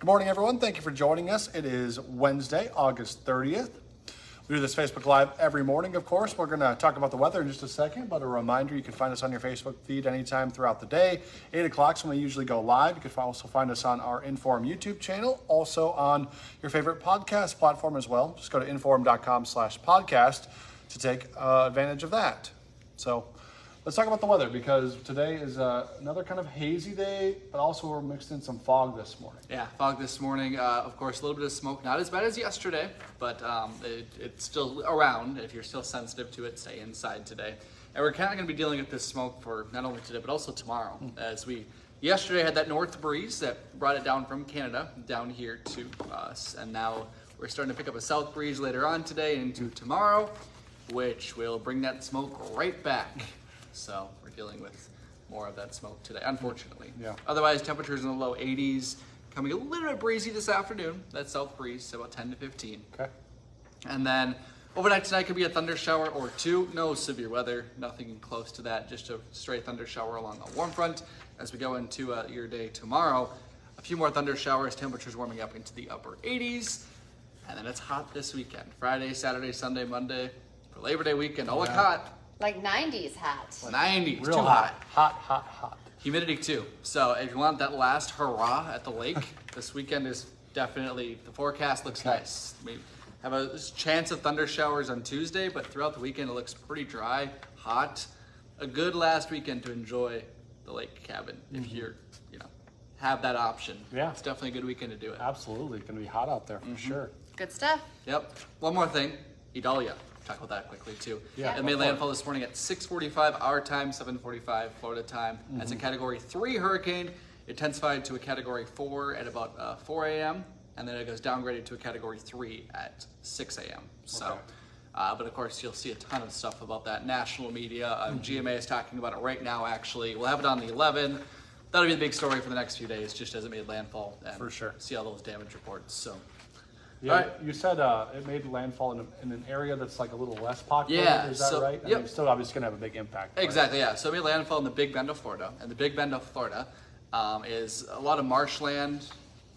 Good morning, everyone. Thank you for joining us. It is Wednesday, August 30th. We do this Facebook Live every morning, of course. We're going to talk about the weather in just a second, but a reminder, you can find us on your Facebook feed anytime throughout the day. 8 o'clock is when we usually go live. You can also find us on our Inform YouTube channel, also on your favorite podcast platform as well. Just go to inform.com/podcast to take advantage of that. So let's talk about the weather, because today is another kind of hazy day, but also we're mixed in some fog this morning. Yeah, fog this morning. Of course, a little bit of smoke, not as bad as yesterday, but it's still around. If you're still sensitive to it, stay inside today. And we're kind of going to be dealing with this smoke for not only today, but also tomorrow. As we yesterday had that north breeze that brought it down from Canada down here to us. And now we're starting to pick up a south breeze later on today into tomorrow, which will bring that smoke right back. So we're dealing with more of that smoke today, unfortunately. Yeah. Otherwise, temperatures in the low 80s, coming a little bit breezy this afternoon. That south breeze, so about 10 to 15. Okay. And then overnight tonight could be a thunder shower or two. No severe weather, nothing close to that. Just a straight thunder shower along a warm front. As we go into your day tomorrow, a few more thunder showers, temperatures warming up into the upper 80s. And then it's hot this weekend. Friday, Saturday, Sunday, Monday, for Labor Day weekend. All look hot. Like 90s hot. 90s, Real too hot. Hot. Humidity too. So if you want that last hurrah at the lake, this weekend is definitely, the forecast looks nice. We have a chance of thunder showers on Tuesday, but throughout the weekend it looks pretty dry, hot. A good last weekend to enjoy the lake cabin if you're, have that option. Yeah. It's definitely a good weekend to do it. Absolutely. It's going to be hot out there for sure. Good stuff. Yep. One more thing, Idalia. Talk about that quickly too. Yeah. It made landfall this morning at 6:45 our time, 7:45 Florida time. As a Category 3 hurricane, it intensified to a Category 4 at about 4 a.m. and then it goes downgraded to a Category 3 at 6 a.m. So, but of course you'll see a ton of stuff about that. National media, GMA is talking about it right now. Actually, we'll have it on the 11. That'll be the big story for the next few days, just as it made landfall. And for sure. See all those damage reports. So. Yeah, Right. You said it made landfall in an area that's like a little less populated. Yeah, Is that so- right? yep. I mean, still obviously going to have a big impact. but- Exactly, yeah. So it made landfall in the Big Bend of Florida. And the Big Bend of Florida is a lot of marshland,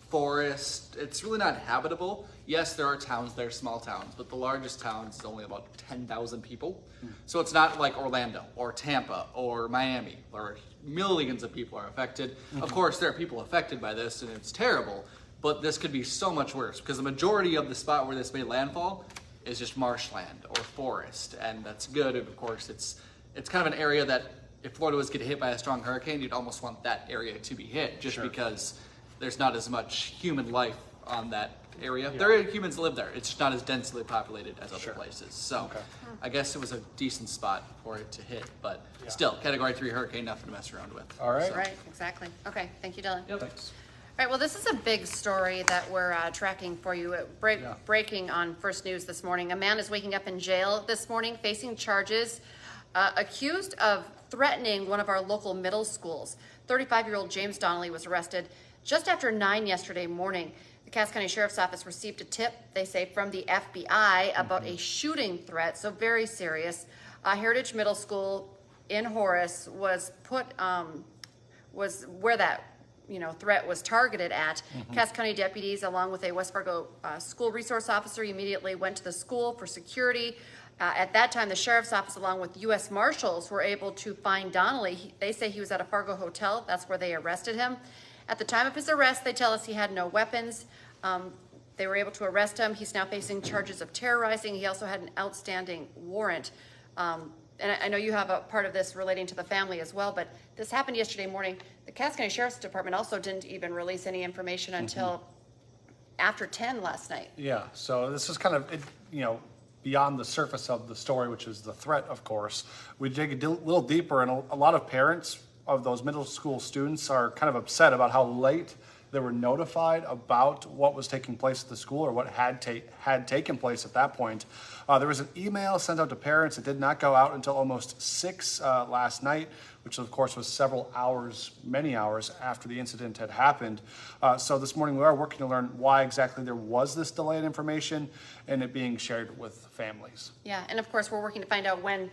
forest. It's really not habitable. Yes, there are towns there, small towns, but the largest town is only about 10,000 people. So it's not like Orlando or Tampa or Miami, where millions of people are affected. Of course, there are people affected by this, and it's terrible. But this could be so much worse, because the majority of the spot where this made landfall is just marshland or forest, and that's good. And of course, it's kind of an area that if Florida was getting hit by a strong hurricane, you'd almost want that area to be hit, just because there's not as much human life on that area. There are humans live there. It's just not as densely populated as other places. So I guess it was a decent spot for it to hit, but still, Category 3 hurricane, nothing to mess around with. All right. Right, exactly. Okay, thank you, Dylan. Yep. Thanks. All right, well, this is a big story that we're tracking for you. Breaking on First News this morning. A man is waking up in jail this morning facing charges accused of threatening one of our local middle schools. 35-year-old James Donnelly was arrested just after 9 yesterday morning. The Cass County Sheriff's Office received a tip, they say, from the FBI about a shooting threat, so very serious. Heritage Middle School in Horace was was where that threat was targeted at. Cass County deputies, along with a West Fargo school resource officer, immediately went to the school for security. At that time, the sheriff's office, along with U.S. Marshals, were able to find Donnelly. They say he was at a Fargo hotel. That's where they arrested him. At the time of his arrest, they tell us he had no weapons. They were able to arrest him. He's now facing charges of terrorizing. He also had an outstanding warrant. And I know you have a part of this relating to the family as well, but this happened yesterday morning. The Cass County Sheriff's Department also didn't even release any information until after 10 last night. Yeah, so this is kind of, beyond the surface of the story, which is the threat, of course. We dig a little deeper, and a lot of parents of those middle school students are kind of upset about how late they were notified about what was taking place at the school, or what had taken place at that point. There was an email sent out to parents. It did not go out until almost 6 last night, which of course was several hours, many hours after the incident had happened. So this morning we are working to learn why exactly there was this delay in information and it being shared with families. Yeah, and of course we're working to find out when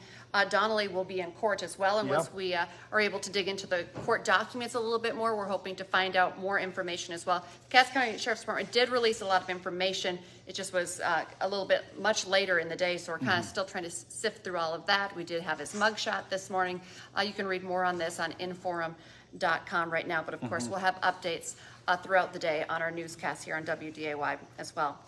Donnelly will be in court as well. And once we are able to dig into the court documents a little bit more, we're hoping to find out more information as well. The Cass County Sheriff's Department did release a lot of information. It just was a little bit much later in the day, so we're kind of still trying to sift through all of that. We did have his mugshot this morning. You can read more on this on inforum.com right now, but of course we'll have updates throughout the day on our newscast here on WDAY as well.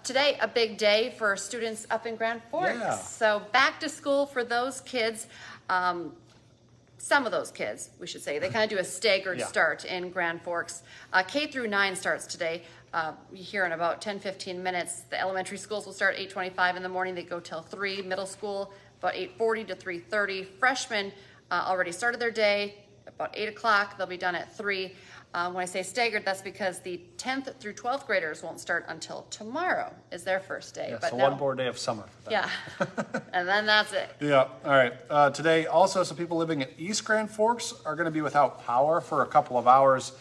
Today, a big day for students up in Grand Forks. Yeah. So back to school for those kids. Some of those kids, we should say, they kind of do a staggered start in Grand Forks. K through 9 starts today. Here in about 10-15 minutes. The elementary schools will start 8:25 in the morning. They go till 3. Middle school about 8:40 to 3:30. Freshmen already started their day about 8 o'clock. They'll be done at 3. When I say staggered, that's because the 10th through 12th graders won't start until tomorrow is their first day. Yeah, but so no. one more day of summer for them. Yeah, and then that's it. Yeah, all right. Today, also, some people living in East Grand Forks are going to be without power for a couple of hours.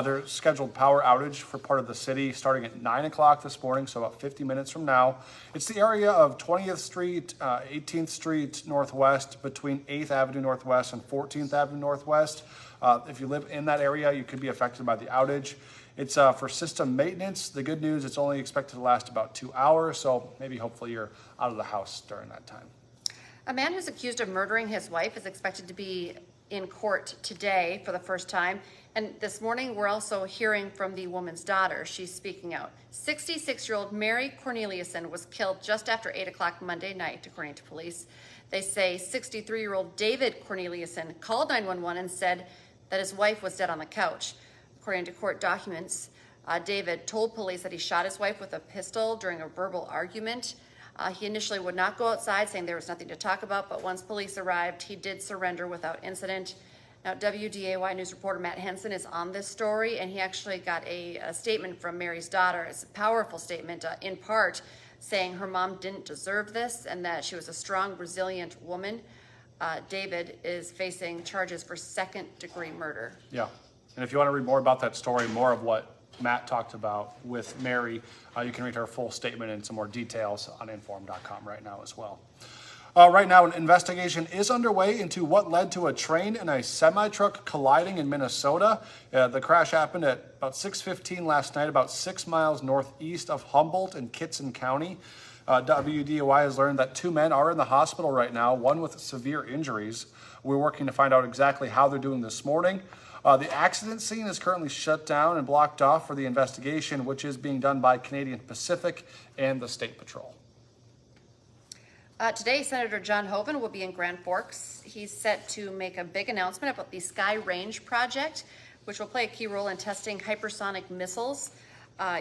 Their scheduled power outage for part of the city starting at 9 o'clock this morning, so about 50 minutes from now. It's the area of 20th Street, 18th Street Northwest, between 8th Avenue Northwest and 14th Avenue Northwest. If you live in that area, you could be affected by the outage. It's for system maintenance. The good news, it's only expected to last about 2 hours, so maybe hopefully you're out of the house during that time. A man who's accused of murdering his wife is expected to be in court today for the first time. And this morning, we're also hearing from the woman's daughter. She's speaking out. 66-year-old Mary Corneliuson was killed just after 8 o'clock Monday night, according to police. They say 63-year-old David Corneliuson called 911 and said that his wife was dead on the couch. According to court documents, David told police that he shot his wife with a pistol during a verbal argument. He initially would not go outside, saying there was nothing to talk about, but once police arrived, he did surrender without incident. Now, WDAY News reporter Matt Henson is on this story, and he actually got a statement from Mary's daughter. It's a powerful statement, in part, saying her mom didn't deserve this and that she was a strong, resilient woman. David is facing charges for second-degree murder. Yeah, and if you want to read more about that story, more of what Matt talked about with Mary, you can read her full statement and some more details on inform.com right now as well. Right now, an investigation is underway into what led to a train and a semi-truck colliding in Minnesota. The crash happened at about 6:15 last night, about 6 miles northeast of Humboldt in Kitson County. WDAY has learned that 2 men are in the hospital right now, one with severe injuries. We're working to find out exactly how they're doing this morning. The accident scene is currently shut down and blocked off for the investigation, which is being done by Canadian Pacific and the State Patrol. Today, Senator John Hoeven will be in Grand Forks. He's set to make a big announcement about the Sky Range project, which will play a key role in testing hypersonic missiles.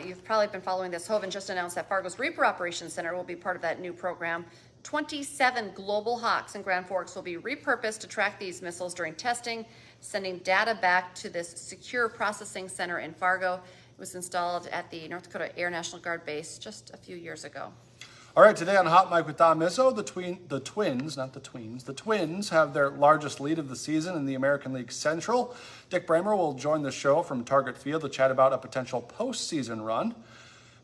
You've probably been following this. Hoeven just announced that Fargo's Reaper Operations Center will be part of that new program. 27 Global Hawks in Grand Forks will be repurposed to track these missiles during testing, sending data back to this secure processing center in Fargo. It was installed at the North Dakota Air National Guard base just a few years ago. All right, today on Hot Mic with Don Mizzo, the Twins have their largest lead of the season in the American League Central. Dick Bramer will join the show from Target Field to chat about a potential postseason run.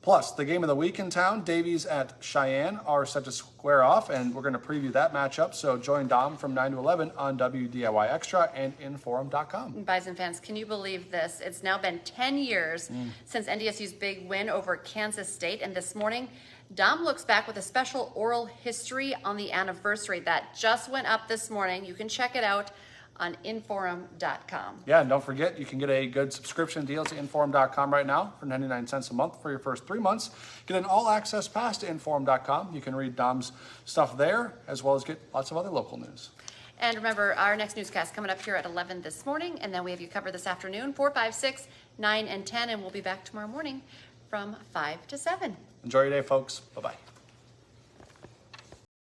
Plus, the game of the week in town, Davies at Cheyenne, are set to square off, and we're going to preview that matchup. So join Dom from 9 to 11 on WDIY Extra and Inforum.com. Bison fans, can you believe this? It's now been 10 years since NDSU's big win over Kansas State, and this morning, Dom looks back with a special oral history on the anniversary that just went up this morning. You can check it out on Inforum.com. Yeah, and don't forget, you can get a good subscription deal to Inforum.com right now for 99 cents a month for your first 3 months. Get an all-access pass to Inforum.com. You can read Dom's stuff there, as well as get lots of other local news. And remember, our next newscast coming up here at 11 this morning, and then we have you covered this afternoon, 4, 5, 6, 9, and 10, and we'll be back tomorrow morning from 5 to 7. Enjoy your day, folks. Bye-bye.